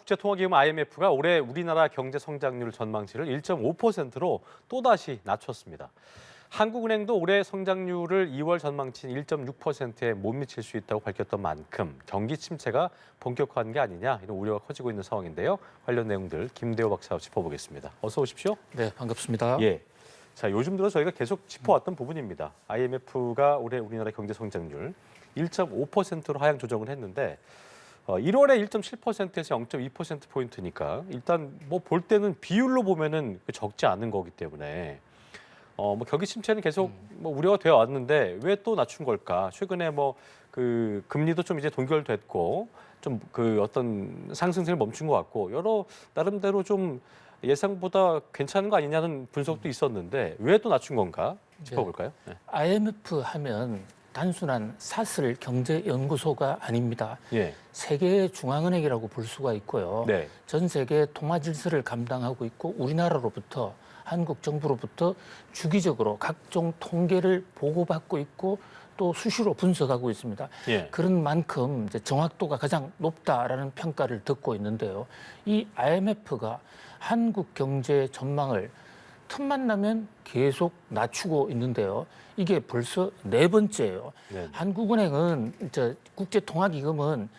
국제통화기금 IMF가 올해 우리나라 경제 성장률 전망치를 1.5%로 또다시 낮췄습니다. 한국은행도 올해 성장률을 2월 전망치인 1.6%에 못 미칠 수 있다고 밝혔던 만큼 경기 침체가 본격화한 게 아니냐 이런 우려가 커지고 있는 상황인데요. 관련 내용들 김대호 박사와 짚어보겠습니다. 어서 오십시오. 네, 반갑습니다. 예. 자, 요즘 들어 저희가 계속 짚어왔던 부분입니다. IMF가 올해 우리나라 경제 성장률 1.5%로 하향 조정을 했는데 1월에 1.7%에서 0.2%포인트니까 일단 뭐 볼 때는 비율로 보면은 적지 않은 거기 때문에 뭐 경기 침체는 계속 뭐 우려가 되어 왔는데 왜 또 낮춘 걸까? 최근에 뭐 그 금리도 좀 이제 동결됐고 좀 그 어떤 상승세를 멈춘 것 같고 여러 나름대로 좀 예상보다 괜찮은 거 아니냐는 분석도 있었는데 왜 또 낮춘 건가 짚어볼까요? 네. IMF 하면 단순한 사슬 경제연구소가 아닙니다. 예. 세계 중앙은행이라고 볼 수가 있고요. 네. 전 세계 통화 질서를 감당하고 있고 우리나라로부터 한국 정부로부터 주기적으로 각종 통계를 보고받고 있고 또 수시로 분석하고 있습니다. 예. 그런 만큼 이제 정확도가 가장 높다라는 평가를 듣고 있는데요. 이 IMF가 한국 경제 전망을 틈만 나면 계속 낮추고 있는데요. 이게 벌써 네 번째예요. 네. 한국은행은 국제통화기금은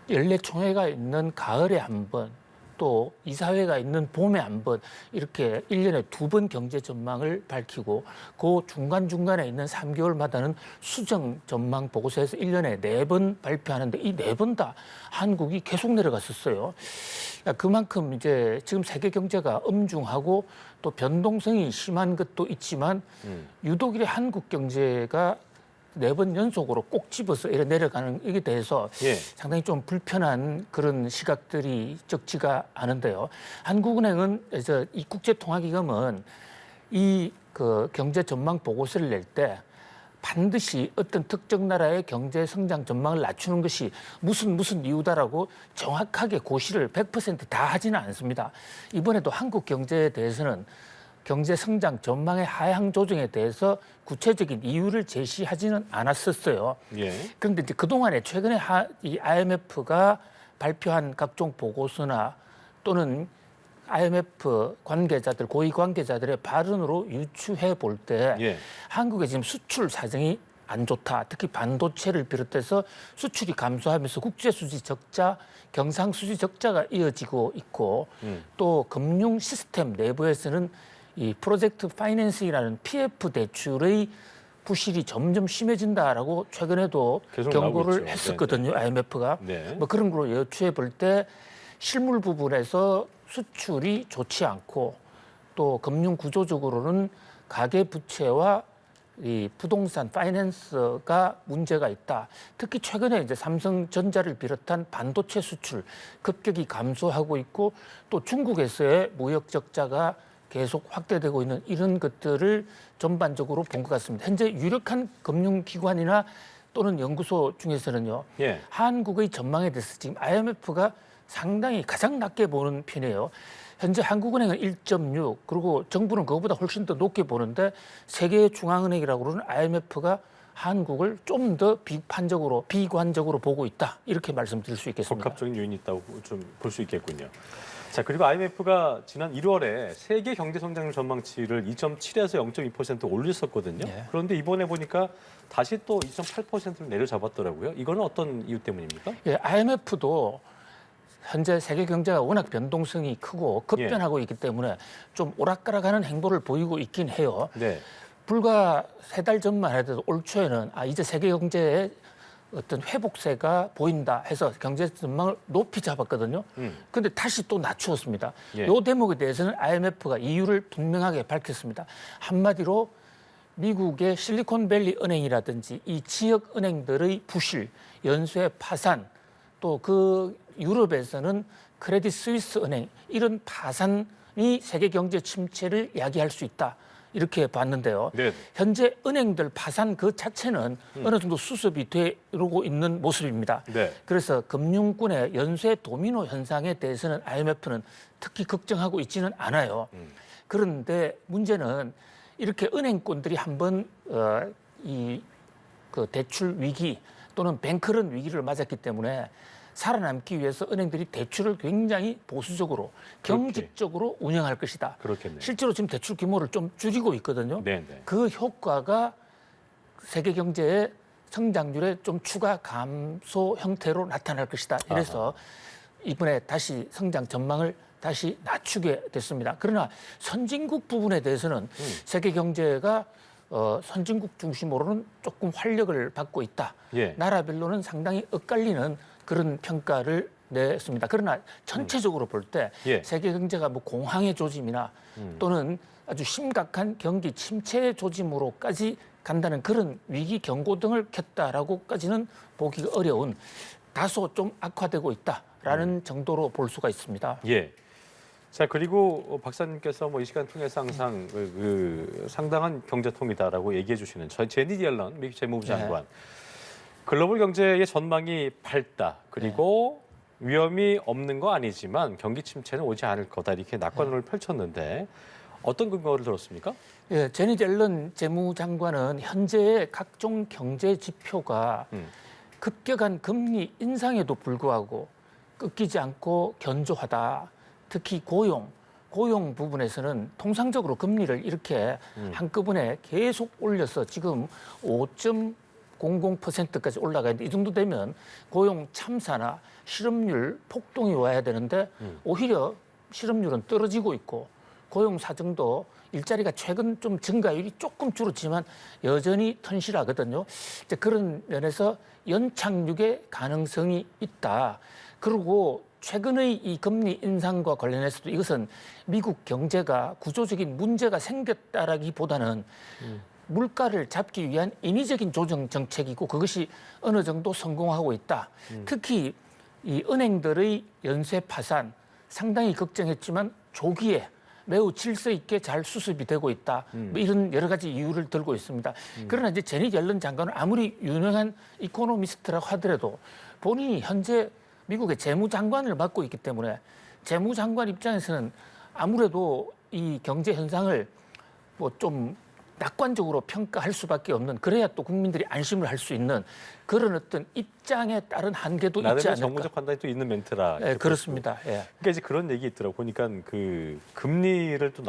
연례 총회가 있는 가을에 한 번, 또 이사회가 있는 봄에 한 번 이렇게 1년에 2번 경제 전망을 밝히고 그 중간중간에 있는 3개월마다는 수정 전망 보고서에서 1년에 4번 발표하는데 이 4번 다 한국이 계속 내려갔었어요. 그만큼 이제 지금 세계 경제가 엄중하고 또 변동성이 심한 것도 있지만 유독 이래 한국 경제가 4번 연속으로 꼭 집어서 이래 내려가는 이에 대해서 예. 상당히 좀 불편한 그런 시각들이 적지가 않은데요. 한국은행은 이 국제통화기금은 이 그 경제 전망 보고서를 낼 때 반드시 어떤 특정 나라의 경제 성장 전망을 낮추는 것이 무슨 이유다라고 정확하게 고시를 100%다 하지는 않습니다. 이번에도 한국 경제에 대해서는 경제 성장 전망의 하향 조정에 대해서 구체적인 이유를 제시하지는 않았었어요. 예. 그런데 이제 그동안에 최근에 이 IMF가 발표한 각종 보고서나 또는 IMF 관계자들, 고위 관계자들의 발언으로 유추해 볼 때 예. 한국의 지금 수출 사정이 안 좋다. 특히 반도체를 비롯해서 수출이 감소하면서 국제 수지 적자, 경상 수지 적자가 이어지고 있고 또 금융 시스템 내부에서는 이 프로젝트 파이낸싱이라는 PF 대출의 부실이 점점 심해진다라고 최근에도 경고를 했었거든요. 네네. IMF가. 네. 뭐 그런 걸로 여추해 볼 때 실물 부분에서 수출이 좋지 않고 또 금융 구조적으로는 가계 부채와 이 부동산 파이낸스가 문제가 있다. 특히 최근에 이제 삼성전자를 비롯한 반도체 수출 급격히 감소하고 있고 또 중국에서의 무역 적자가 계속 확대되고 있는 이런 것들을 전반적으로 본 것 같습니다. 현재 유력한 금융기관이나 또는 연구소 중에서는요. 예. 한국의 전망에 대해서 지금 IMF가 상당히 가장 낮게 보는 편이에요. 현재 한국은행은 1.6 그리고 정부는 그것보다 훨씬 더 높게 보는데 세계중앙은행이라고 그러는 IMF가 한국을 좀 더 비관적으로 보고 있다. 이렇게 말씀드릴 수 있겠습니다. 복합적인 요인이 있다고 좀 볼 수 있겠군요. 자, 그리고 IMF가 지난 1월에 세계 경제 성장률 전망치를 2.7에서 0.2% 올렸었거든요. 예. 그런데 이번에 보니까 다시 또 2.8%를 내려잡았더라고요. 이거는 어떤 이유 때문입니까? 예, IMF도 현재 세계 경제가 워낙 변동성이 크고 급변하고 있기 때문에 좀 오락가락하는 행보를 보이고 있긴 해요. 네. 불과 3달 전만 해도 올 초에는 이제 세계 경제에 어떤 회복세가 보인다 해서 경제 전망을 높이 잡았거든요. 그런데 다시 또 낮추었습니다. 예. 이 대목에 대해서는 IMF가 이유를 분명하게 밝혔습니다. 한마디로 미국의 실리콘밸리 은행이라든지 이 지역 은행들의 부실, 연쇄 파산, 또 그 유럽에서는 크레딧 스위스 은행 이런 파산이 세계 경제 침체를 야기할 수 있다. 이렇게 봤는데요. 네. 현재 은행들 파산 그 자체는 어느 정도 수습이 되고 있는 모습입니다. 네. 그래서 금융권의 연쇄 도미노 현상에 대해서는 IMF는 특히 걱정하고 있지는 않아요. 그런데 문제는 이렇게 은행권들이 한번 그 대출 위기 또는 뱅크런 위기를 맞았기 때문에 살아남기 위해서 은행들이 대출을 굉장히 보수적으로 경직적으로 운영할 것이다. 그렇겠네요. 실제로 지금 대출 규모를 좀 줄이고 있거든요. 네네. 그 효과가 세계 경제의 성장률의 좀 추가 감소 형태로 나타날 것이다. 이래서 이번에 다시 성장 전망을 다시 낮추게 됐습니다. 그러나 선진국 부분에 대해서는 세계 경제가 선진국 중심으로는 조금 활력을 받고 있다. 예. 나라별로는 상당히 엇갈리는 그런 평가를 냈습니다. 그러나 전체적으로 볼 때 예. 세계 경제가 뭐 공황의 조짐이나 또는 아주 심각한 경기 침체의 조짐으로까지 간다는 그런 위기 경고등을 켰다라고까지는 보기가 어려운 다소 좀 악화되고 있다라는 정도로 볼 수가 있습니다. 예. 자, 그리고 박사님께서 뭐 이 시간 통해서 항상 그 상당한 경제통이다라고 얘기해 주시는 제니 옐런 미국 재무부 장관. 글로벌 경제의 전망이 밝다. 그리고 위험이 없는 거 아니지만 경기 침체는 오지 않을 거다. 이렇게 낙관론을 펼쳤는데 어떤 근거를 들었습니까? 예, 제니 옐런 재무장관은 현재의 각종 경제 지표가 급격한 금리 인상에도 불구하고 꺾이지 않고 견조하다. 특히 고용 부분에서는 통상적으로 금리를 이렇게 한꺼번에 계속 올려서 지금 5.00%까지 올라가 있는데 이 정도 되면 고용 참사나 실업률 폭등이 와야 되는데 오히려 실업률은 떨어지고 있고 고용 사정도 일자리가 최근 좀 증가율이 조금 줄었지만 여전히 튼실하거든요. 이제 그런 면에서 연착륙의 가능성이 있다. 그리고 최근의 이 금리 인상과 관련해서도 이것은 미국 경제가 구조적인 문제가 생겼다라기보다는 물가를 잡기 위한 인위적인 조정 정책이고 그것이 어느 정도 성공하고 있다. 특히 이 은행들의 연쇄 파산 상당히 걱정했지만 조기에 매우 질서 있게 잘 수습이 되고 있다. 뭐 이런 여러 가지 이유를 들고 있습니다. 그러나 이제 제니 옐런 장관은 아무리 유능한 이코노미스트라고 하더라도 본인이 현재 미국의 재무장관을 맡고 있기 때문에 재무장관 입장에서는 아무래도 이 경제 현상을 뭐 좀 낙관적으로 평가할 수밖에 없는 그래야 또 국민들이 안심을 할 수 있는 그런 어떤 입장에 따른 한계도 있지 나름의 않을까. 정무적 판단이 또 있는 멘트라. 네, 그렇습니다. 예. 그러니까 이제 그런 얘기 있더라고. 보니까 그 금리를 또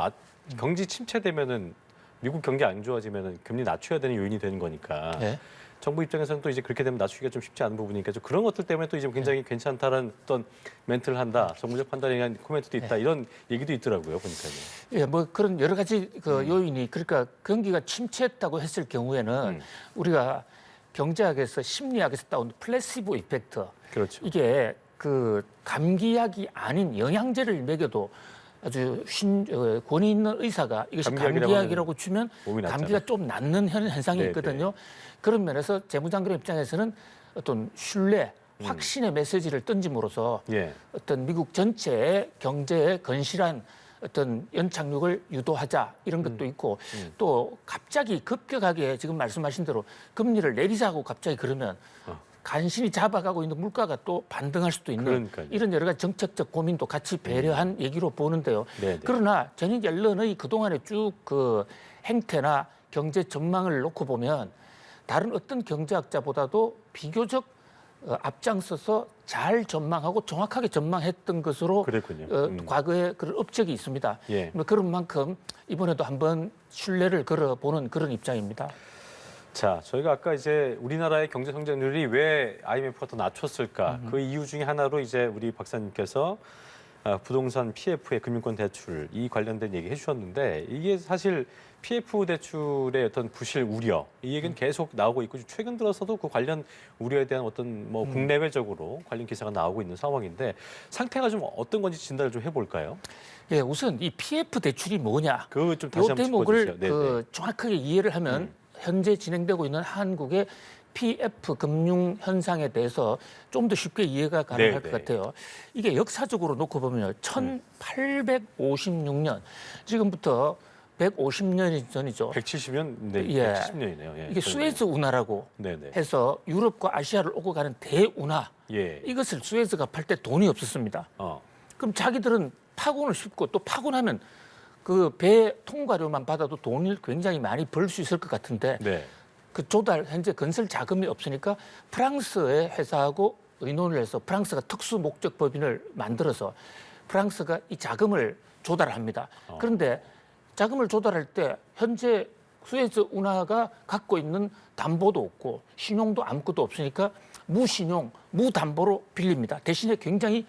경기 침체되면은 미국 경기 안 좋아지면은 금리 낮춰야 되는 요인이 되는 거니까. 예. 정부 입장에서는 또 이제 그렇게 되면 낮추기가 좀 쉽지 않은 부분이니까 좀 그런 것들 때문에 또 이제 굉장히 괜찮다는 어떤 멘트를 한다. 정무적 판단에 대한 코멘트도 있다. 이런 얘기도 있더라고요. 보니까요. 예, 뭐 그런 여러 가지 그 요인이 그러니까 경기가 침체했다고 했을 경우에는 우리가 경제학에서 심리학에서 따온 플래시보 이펙트. 그렇죠. 이게 그 감기약이 아닌 영양제를 먹여도 아주 권위 있는 의사가 이것이 감기약이라고 주면 감기가 좀 낫는 현상이 있거든요. 그런 면에서 재무장관 입장에서는 어떤 신뢰, 확신의 메시지를 던짐으로써 어떤 미국 전체의 경제에 건실한 어떤 연착륙을 유도하자 이런 것도 있고 또 갑자기 급격하게 지금 말씀하신 대로 금리를 내리자고 갑자기 그러면 간신히 잡아가고 있는 물가가 또 반등할 수도 있는 그러니까요. 이런 여러 가지 정책적 고민도 같이 배려한 얘기로 보는데요. 그러나 제니 옐런의 그동안의 쭉 그 행태나 경제 전망을 놓고 보면 다른 어떤 경제학자보다도 비교적 앞장서서 잘 전망하고 정확하게 전망했던 것으로 과거에 그런 업적이 있습니다. 그런 만큼 이번에도 한번 신뢰를 걸어보는 그런 입장입니다. 자, 저희가 아까 이제 우리나라의 경제 성장률이 왜 IMF가 더 낮췄을까? 그 이유 중에 하나로 이제 우리 박사님께서 부동산 PF의 금융권 대출 이 관련된 얘기 해주셨는데 이게 사실 PF 대출의 어떤 부실 우려 이 얘기는 계속 나오고 있고 최근 들어서도 그 관련 우려에 대한 어떤 뭐 국내외적으로 관련 기사가 나오고 있는 상황인데 상태가 좀 어떤 건지 진단을 좀 해볼까요? 예, 우선 이 PF 대출이 뭐냐? 그 좀 다시 한번 대목을 그 정확하게 이해를 하면 현재 진행되고 있는 한국의 PF 금융 현상에 대해서 좀 더 쉽게 이해가 가능할 것 같아요. 이게 역사적으로 놓고 보면 1856년 지금부터 150년 전이죠. 170년, 네, 170년이네요. 이게 수에즈 운하라고 해서 유럽과 아시아를 오고 가는 대운하. 이것을 수에즈가 팔 때 돈이 없었습니다. 그럼 자기들은 파곤을 싣고 또 파곤하면 그 배 통과료만 받아도 돈을 굉장히 많이 벌 수 있을 것 같은데 그 조달 현재 건설 자금이 없으니까 프랑스의 회사하고 의논을 해서 프랑스가 특수 목적 법인을 만들어서 프랑스가 이 자금을 조달합니다. 그런데 자금을 조달할 때 현재 수에즈 운하가 갖고 있는 담보도 없고 신용도 아무것도 없으니까 무신용, 무담보로 빌립니다. 대신에 굉장히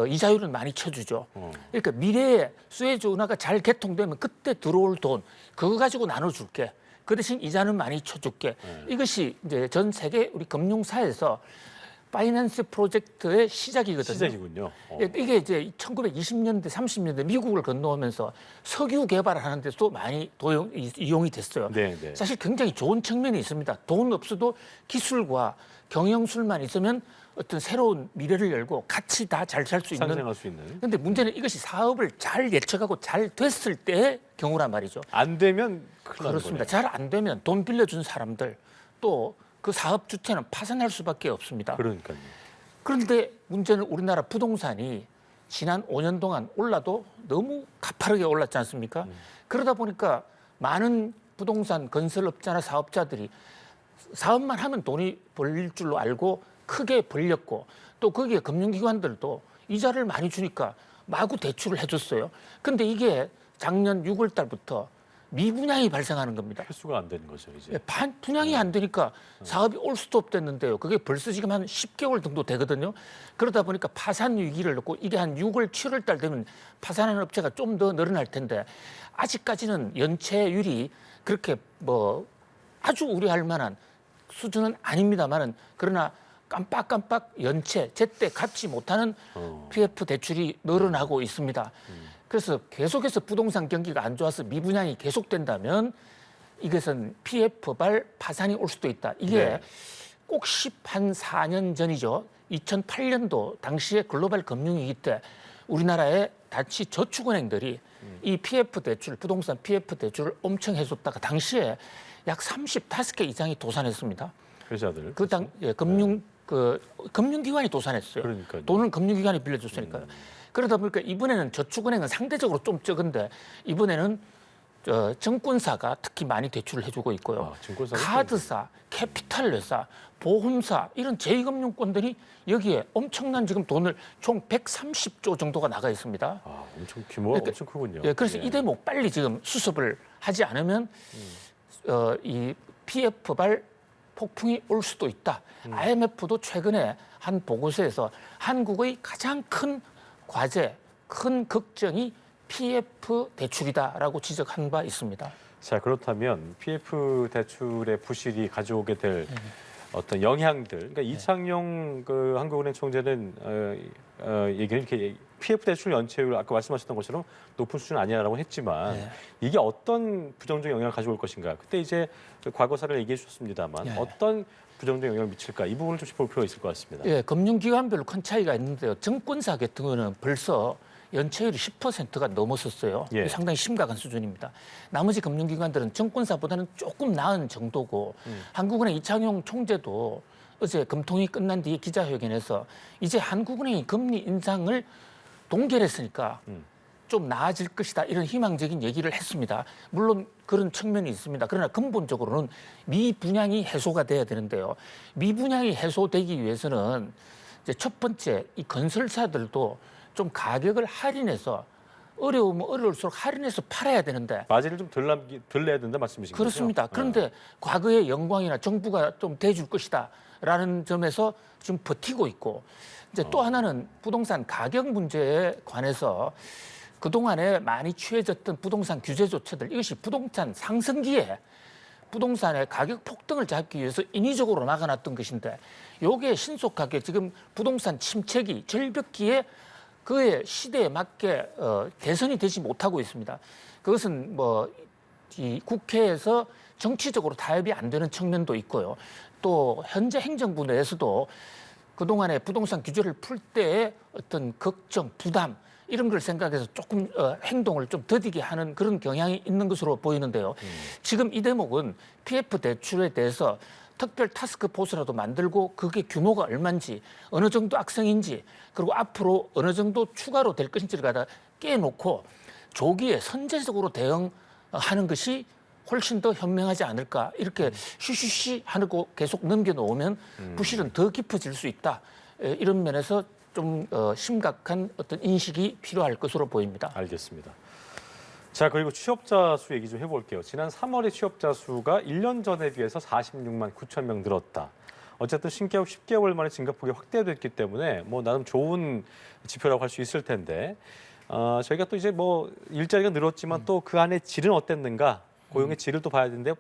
이자율은 많이 쳐주죠. 그러니까 미래에 수에즈 운하가 잘 개통되면 그때 들어올 돈 그거 가지고 나눠줄게. 그 대신 이자는 많이 쳐줄게. 이것이 이제 전 세계 우리 금융사에서 파이낸스 프로젝트의 시작이거든요. 시작이군요. 이게 이제 1920년대, 30년대 미국을 건너오면서 석유 개발하는 데도 많이 이용이 됐어요. 네, 네. 사실 굉장히 좋은 측면이 있습니다. 돈 없어도 기술과 경영술만 있으면 어떤 새로운 미래를 열고 같이 다 잘 살 수 있는. 상생할 수 있는. 그런데 문제는 이것이 사업을 잘 예측하고 잘 됐을 때의 경우란 말이죠. 안 되면 큰일 나는 그렇습니다. 거네요. 잘 안 되면 돈 빌려준 사람들 또 그 사업 주체는 파산할 수밖에 없습니다. 그러니까요. 그런데 문제는 우리나라 부동산이 지난 5년 동안 올라도 너무 가파르게 올랐지 않습니까? 그러다 보니까 많은 부동산 건설업자나 사업자들이 사업만 하면 돈이 벌릴 줄로 알고 크게 벌렸고 또 거기에 금융기관들도 이자를 많이 주니까 마구 대출을 해줬어요. 근데 이게 작년 6월 달부터 미분양이 발생하는 겁니다. 회수가 안 되는 거죠, 이제. 분양이 안 되니까 사업이 올 수도 없댔는데요. 그게 벌써 지금 한 10개월 정도 되거든요. 그러다 보니까 파산 위기를 넣고 이게 한 6월, 7월 달 되면 파산하는 업체가 좀 더 늘어날 텐데 아직까지는 연체율이 그렇게 뭐 아주 우려할 만한 수준은 아닙니다만은 그러나 깜빡깜빡 연체, 제때 갚지 못하는 PF 대출이 늘어나고 있습니다. 그래서 계속해서 부동산 경기가 안 좋아서 미분양이 계속된다면 이것은 PF발 파산이 올 수도 있다. 이게 네. 꼭 14년 전이죠. 2008년도 당시에 글로벌 금융위기 때 우리나라의 단체 저축은행들이 이 PF 대출, 부동산 PF 대출을 엄청 해줬다가 당시에 약 35개 이상이 도산했습니다. 회사들. 금융기관이 도산했어요. 그러니까요. 돈은 금융기관이 빌려줬으니까요. 그러다 보니까 이번에는 저축은행은 상대적으로 좀 적은데 이번에는 증권사가 특히 많이 대출을 해주고 있고요. 증권사가 카드사, 캐피탈 회사, 보험사 이런 제2금융권들이 여기에 엄청난 지금 돈을 총 130조 정도가 나가 있습니다. 엄청 규모가 엄청 크군요. 예, 그래서 이 대목 빨리 지금 수습을 하지 않으면 이 PF발 폭풍이 올 수도 있다. IMF도 최근에 한 보고서에서 한국의 가장 큰 과제, 큰 걱정이 PF 대출이다라고 지적한 바 있습니다. 자, 그렇다면 PF 대출의 부실이 가져오게 될 어떤 영향들, 그러니까 이창용 그 한국은행 총재는 얘기는 이렇게 PF 대출 연체율 아까 말씀하셨던 것처럼 높은 수준 아니라고 했지만 이게 어떤 부정적 영향을 가져올 것인가? 그때 이제 그 과거사를 얘기해 주셨습니다만 어떤 부정적 영향을 미칠까? 이 부분을 좀 짚어볼 필요가 있을 것 같습니다. 예, 금융기관별로 큰 차이가 있는데요. 증권사 같은 경우는 벌써 연체율이 10%가 넘었었어요. 예. 상당히 심각한 수준입니다. 나머지 금융기관들은 증권사보다는 조금 나은 정도고 한국은행 이창용 총재도 어제 금통위 끝난 뒤에 기자회견에서 이제 한국은행이 금리 인상을 동결했으니까 좀 나아질 것이다 이런 희망적인 얘기를 했습니다. 물론 그런 측면이 있습니다. 그러나 근본적으로는 미분양이 해소가 돼야 되는데요. 미분양이 해소되기 위해서는 이제 첫 번째 이 건설사들도 좀 가격을 할인해서 어려우면 어려울수록 할인해서 팔아야 되는데 마진을 좀 덜 내야 된다 말씀이신 거죠? 그렇습니다. 그런데 과거의 영광이나 정부가 좀 대줄 것이다라는 점에서 지금 버티고 있고 이제 또 하나는 부동산 가격 문제에 관해서 그동안에 많이 취해졌던 부동산 규제 조치들 이것이 부동산 상승기에 부동산의 가격 폭등을 잡기 위해서 인위적으로 막아놨던 것인데 이게 신속하게 지금 부동산 침체기, 절벽기에 그의 시대에 맞게 개선이 되지 못하고 있습니다. 그것은 뭐 이 국회에서 정치적으로 타협이 안 되는 측면도 있고요. 또 현재 행정부 내에서도 그동안에 부동산 규제를 풀 때의 어떤 걱정, 부담 이런 걸 생각해서 조금 행동을 좀 더디게 하는 그런 경향이 있는 것으로 보이는데요. 지금 이 대목은 PF 대출에 대해서 특별 타스크포스라도 만들고 그게 규모가 얼마인지 어느 정도 악성인지 그리고 앞으로 어느 정도 추가로 될 것인지를 갖다 깨놓고 조기에 선제적으로 대응하는 것이 훨씬 더 현명하지 않을까 이렇게 쉬쉬쉬 하고 계속 넘겨놓으면 부실은 더 깊어질 수 있다 이런 면에서 좀 심각한 어떤 인식이 필요할 것으로 보입니다. 알겠습니다. 자, 그리고 취업자 수 얘기 좀 해볼게요. 지난 3월에 취업자 수가 1년 전에 비해서 46만 9천 명 늘었다. 어쨌든 신개업 10개월 만에 증가폭이 확대됐기 때문에 뭐 나름 좋은 지표라고 할 수 있을 텐데 저희가 또 이제 뭐 일자리가 늘었지만 또 그 안에 질은 어땠는가 고용의 질을 또 봐야 되는데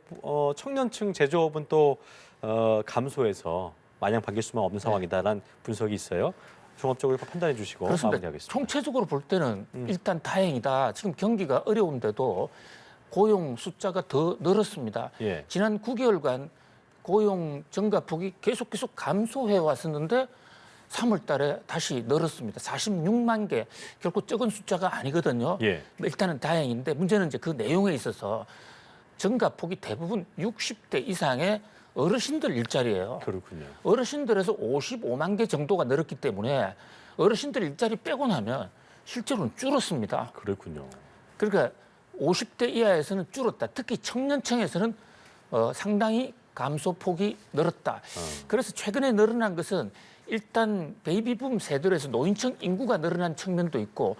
청년층 제조업은 또 감소해서 마냥 바뀔 수만 없는 상황이다라는 분석이 있어요. 종합적으로 판단해 주시고 그렇습니다. 마무리하겠습니다. 총체적으로 볼 때는 일단 다행이다. 지금 경기가 어려운데도 고용 숫자가 더 늘었습니다. 예. 지난 9개월간 고용 증가폭이 계속 감소해 왔었는데 3월 달에 다시 늘었습니다. 46만 개. 결코 적은 숫자가 아니거든요. 예. 일단은 다행인데 문제는 이제 그 내용에 있어서 증가폭이 대부분 60대 이상의 어르신들 일자리예요. 그렇군요. 어르신들에서 55만 개 정도가 늘었기 때문에 어르신들 일자리 빼고 나면 실제로는 줄었습니다. 그렇군요. 그러니까 50대 이하에서는 줄었다. 특히 청년층에서는 상당히 감소폭이 늘었다. 그래서 최근에 늘어난 것은 일단 베이비붐 세대로서 노인층 인구가 늘어난 측면도 있고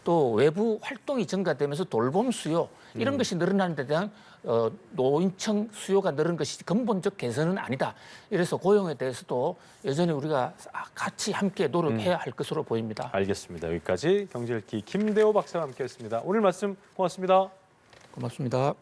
또 외부 활동이 증가되면서 돌봄 수요 이런 것이 늘어나는 데 대한 노인층 수요가 늘은 것이 근본적 개선은 아니다. 이래서 고용에 대해서도 여전히 우리가 같이 함께 노력해야 할 것으로 보입니다. 알겠습니다. 여기까지 경제일기 김대호 박사와 함께했습니다. 오늘 말씀 고맙습니다. 고맙습니다.